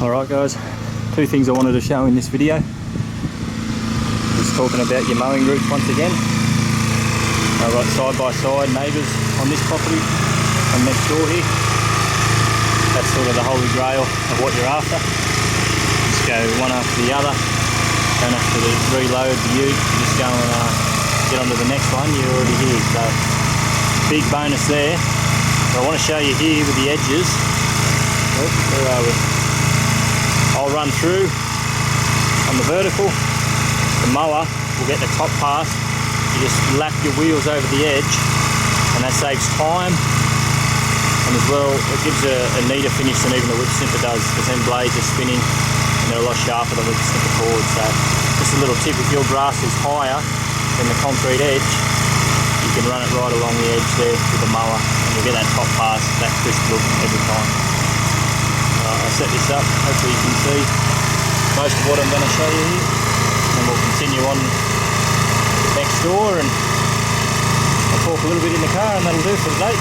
Alright guys, two things I wanted to show in this video. Just talking about your mowing routes once again. I've got side by side neighbours on this property and next door here. That's sort of the holy grail of what you're after. Just go one after the other. Don't have to reload the ute, just go and get onto the next one, you're already here. So big bonus there. But I want to show you here with the edges. Oh, where are we? I'll run through on the vertical. The mower will get the top pass. You just lap your wheels over the edge and that saves time, and as well it gives a neater finish than even the whip snipper does, because then blades are spinning and they're a lot sharper than whip snipper cords. So just a little tip, if your grass is higher than the concrete edge, you can run it right along the edge there with the mower and you'll get that top pass, that crisp look every time. I'll set this up, hopefully you can see most of what I'm going to show you here, and we'll continue on next door and I'll talk a little bit in the car and that'll do for today.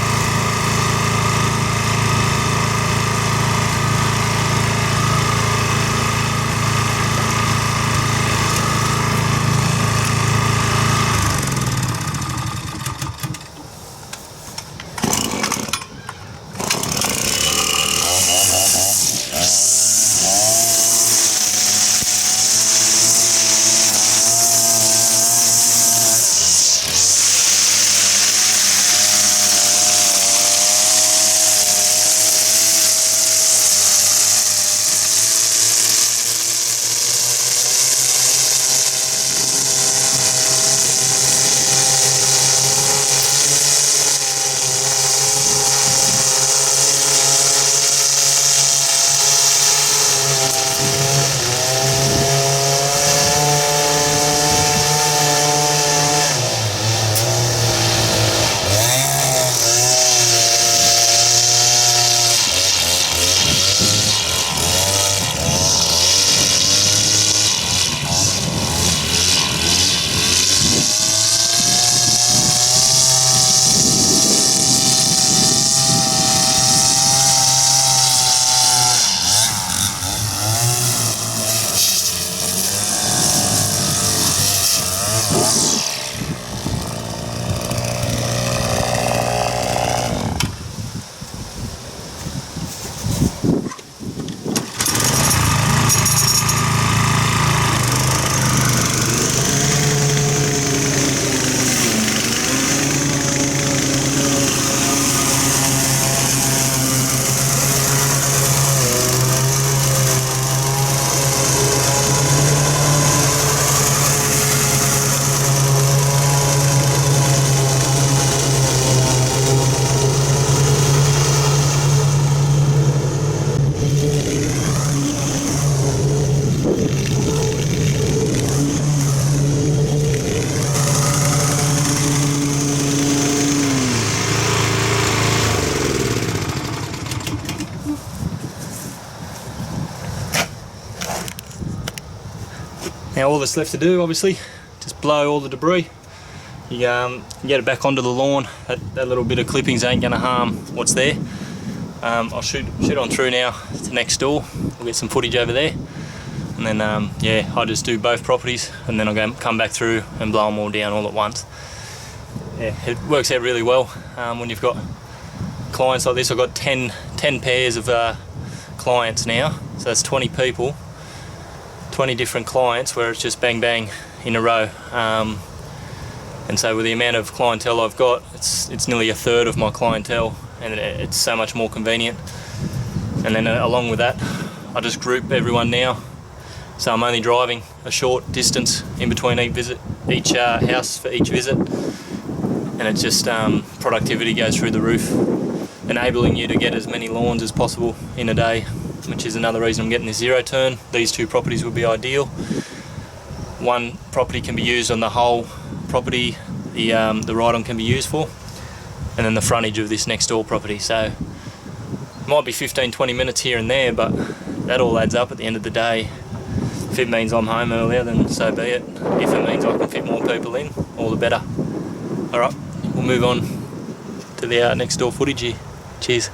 Now all that's left to do, obviously, just blow all the debris. You get it back onto the lawn. That little bit of clippings ain't going to harm what's there. I'll shoot on through now to next door. We'll get some footage over there, and then yeah, I just do both properties, and then I'll come back through and blow them all down all at once. Yeah, it works out really well when you've got clients like this. I've got 10 pairs of clients now, so that's 20 people. 20 different clients where it's just bang bang in a row, and so with the amount of clientele I've got, it's nearly a third of my clientele, and it's so much more convenient. And then along with that, I just group everyone now, so I'm only driving a short distance in between each house for each visit, and it's just productivity goes through the roof, enabling you to get as many lawns as possible in a day, which is another reason I'm getting this zero turn. These two properties would be ideal. One property can be used on the whole property, the ride-on can be used for, and then the frontage of this next door property. So it might be 15-20 minutes here and there, but that all adds up at the end of the day. If it means I'm home earlier, then so be it. If it means I can fit more people in, all the better. Alright, we'll move on to the next door footage here. Cheers.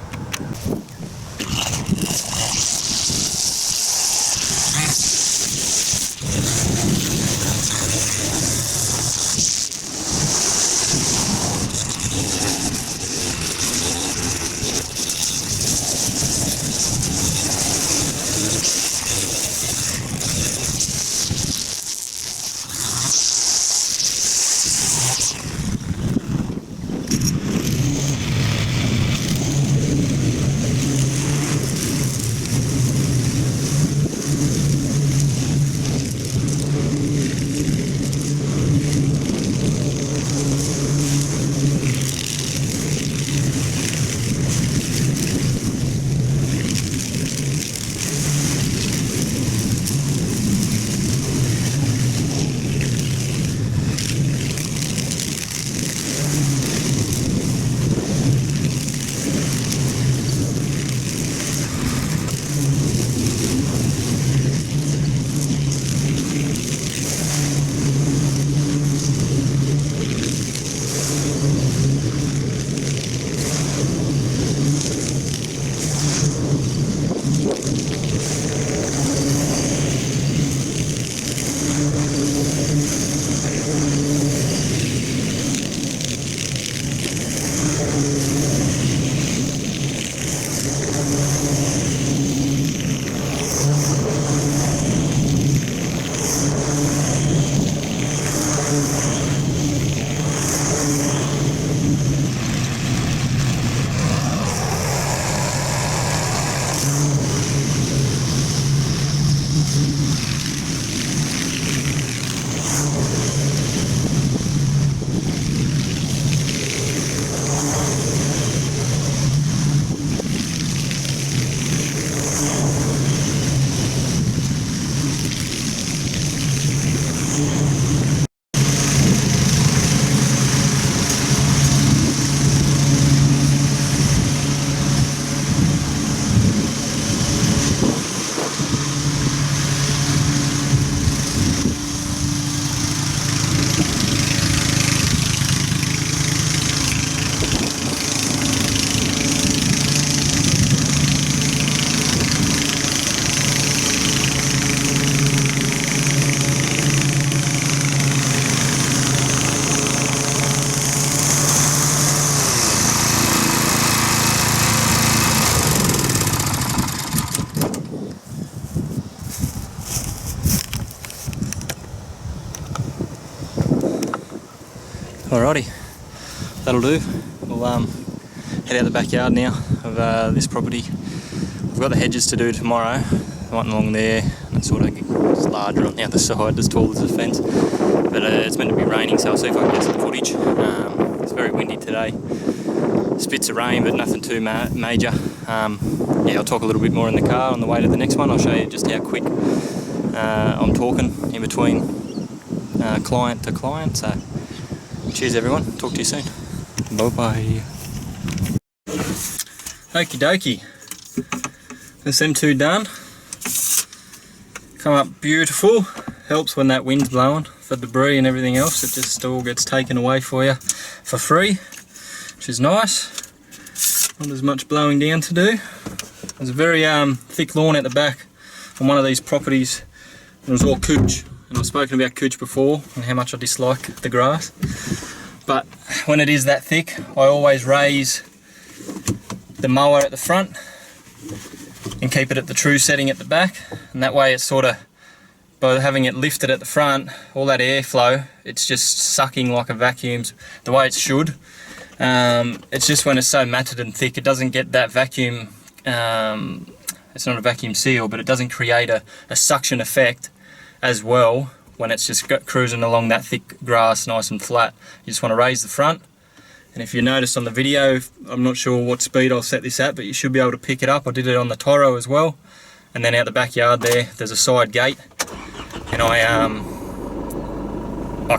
Alrighty, that'll do. We'll head out the backyard now of this property. We've got the hedges to do tomorrow, one along there, and it's sort of it's larger on the other side, as tall as the fence. But it's meant to be raining, so I'll see if I can get some footage. It's very windy today. Spits of rain, but nothing too major. Yeah, I'll talk a little bit more in the car on the way to the next one. I'll show you just how quick I'm talking in between client to client. So cheers everyone, talk to you soon. Bye bye. Okie dokie. There's them two done. Come up beautiful. Helps when that wind's blowing for debris and everything else. It just all gets taken away for you for free, which is nice. Not as much blowing down to do. There's a very thick lawn at the back on one of these properties. It was all couch, and I've spoken about couch before and how much I dislike the grass. But when it is that thick, I always raise the mower at the front and keep it at the true setting at the back, and that way it's sort of, by having it lifted at the front, all that airflow, it's just sucking like a vacuum the way it should. It's just when it's so matted and thick, it doesn't get that vacuum, it's not a vacuum seal, but it doesn't create a suction effect as well when it's just cruising along that thick grass nice and flat. You just want to raise the front, and if you noticed on the video, I'm not sure what speed I'll set this at, but you should be able to pick it up. I did it on the Toro as well. And then out the backyard there's a side gate, and I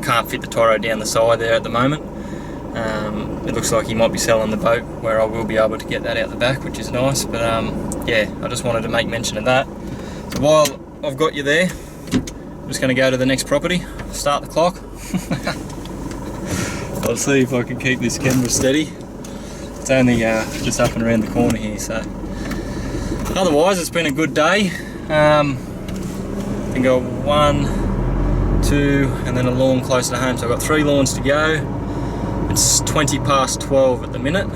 can't fit the Toro down the side there at the moment. It looks like he might be selling the boat where I will be able to get that out the back, which is nice. But yeah, I just wanted to make mention of that. So while I've got you there, I'm just going to go to the next property, start the clock. I'll see if I can keep this camera steady. It's only just up and around the corner here, so otherwise it's been a good day. I think I got 1, 2 and then a lawn closer to home, so I've got 3 lawns to go. It's 20 past 12 at the minute.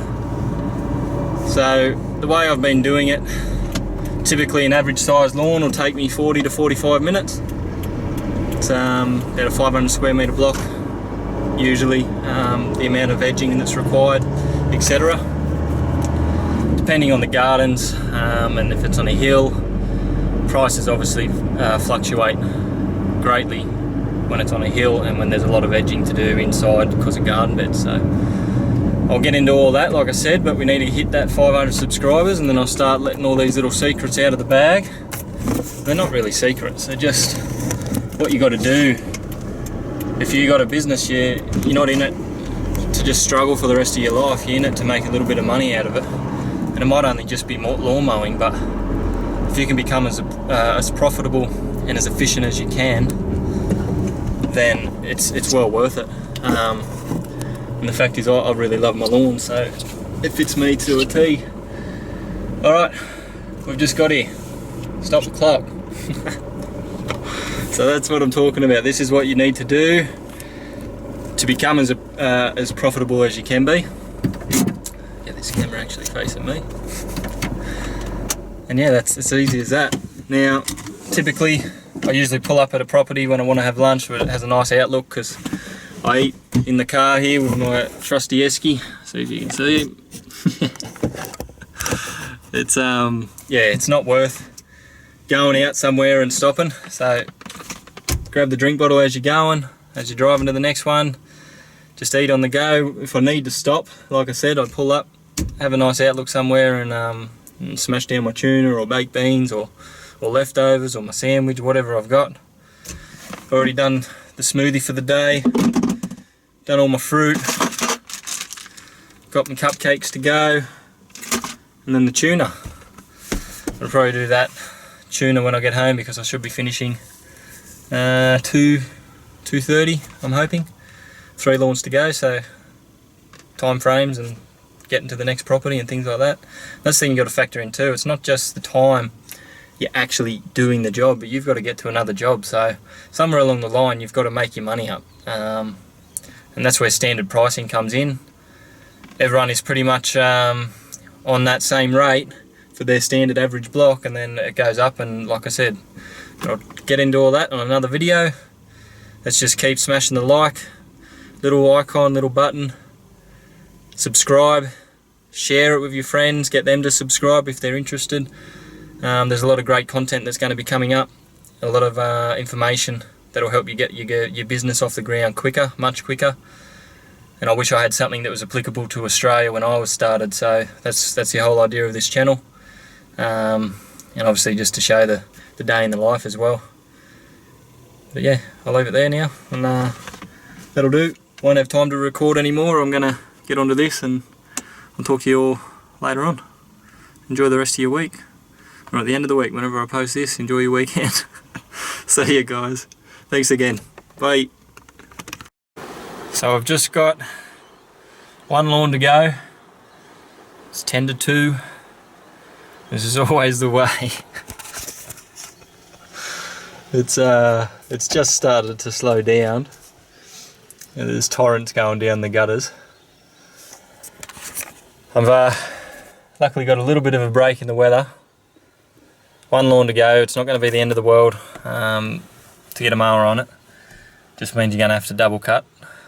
So the way I've been doing it, typically an average size lawn will take me 40 to 45 minutes. It's about a 500 square metre block usually, the amount of edging that's required, etc. Depending on the gardens and if it's on a hill, prices obviously fluctuate greatly when it's on a hill and when there's a lot of edging to do inside because of garden beds. So I'll get into all that, like I said, but we need to hit that 500 subscribers, and then I'll start letting all these little secrets out of the bag. They're not really secrets, they're just what you got to do. If you got a business, you're not in it to just struggle for the rest of your life. You're in it to make a little bit of money out of it, and it might only just be more lawn mowing, but if you can become as profitable and as efficient as you can, then it's well worth it. And the fact is, I really love my lawn, so it fits me to a T. All right, we've just got here. Stop the clock. So that's what I'm talking about. This is what you need to do to become as profitable as you can be. Get this camera actually facing me. And yeah, it's as easy as that. Now, typically, I usually pull up at a property when I want to have lunch where it has a nice outlook, because I eat in the car here with my trusty esky. See if you can see it. It's yeah, it's not worth going out somewhere and stopping. So grab the drink bottle as you're going, as you're driving to the next one. Just eat on the go. If I need to stop, like I said, I'd pull up, have a nice outlook somewhere, and smash down my tuna or baked beans or leftovers or my sandwich, whatever I've got. Already done the smoothie for the day, done all my fruit, got my cupcakes to go, and then the tuna. I'll probably do that tuna when I get home because I should be finishing 2:30, I'm hoping. 3 lawns to go, so time frames and getting to the next property and things like that. That's the thing you got to factor in too. It's not just the time you're actually doing the job, but you've got to get to another job. So somewhere along the line you've got to make your money up, and that's where standard pricing comes in. Everyone is pretty much on that same rate for their standard average block, and then it goes up, and like I said, I'll get into all that on another video. Let's just keep smashing the like, little icon, little button, subscribe, share it with your friends, get them to subscribe if they're interested. There's a lot of great content that's going to be coming up, a lot of information that'll help you get your business off the ground quicker, much quicker. And I wish I had something that was applicable to Australia when I was started, so that's the whole idea of this channel. And obviously just to show the day in the life as well. But yeah, I'll leave it there now, and that'll do. Won't have time to record anymore. I'm gonna get onto this, and I'll talk to you all later on. Enjoy the rest of your week, or at the end of the week whenever I post this. Enjoy your weekend. See ya guys, thanks again, bye. So I've just got 1 lawn to go. It's 10 to 2. This is always the way. It's just started to slow down. And there's torrents going down the gutters. I've luckily got a little bit of a break in the weather. 1 lawn to go. It's not going to be the end of the world to get a mower on it. Just means you're going to have to double cut.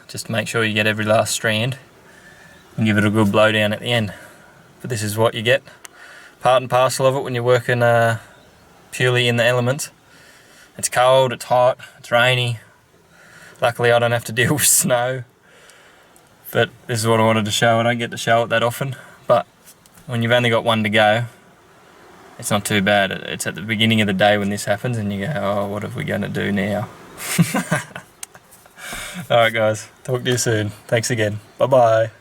Just to make sure you get every last strand and give it a good blow down at the end. But this is what you get. Part and parcel of it when you're working purely in the elements. It's cold, it's hot, it's rainy. Luckily I don't have to deal with snow. But this is what I wanted to show. I don't get to show it that often. But when you've only got 1 to go, it's not too bad. It's at the beginning of the day when this happens and you go, oh, what are we going to do now? Alright guys, talk to you soon. Thanks again. Bye bye.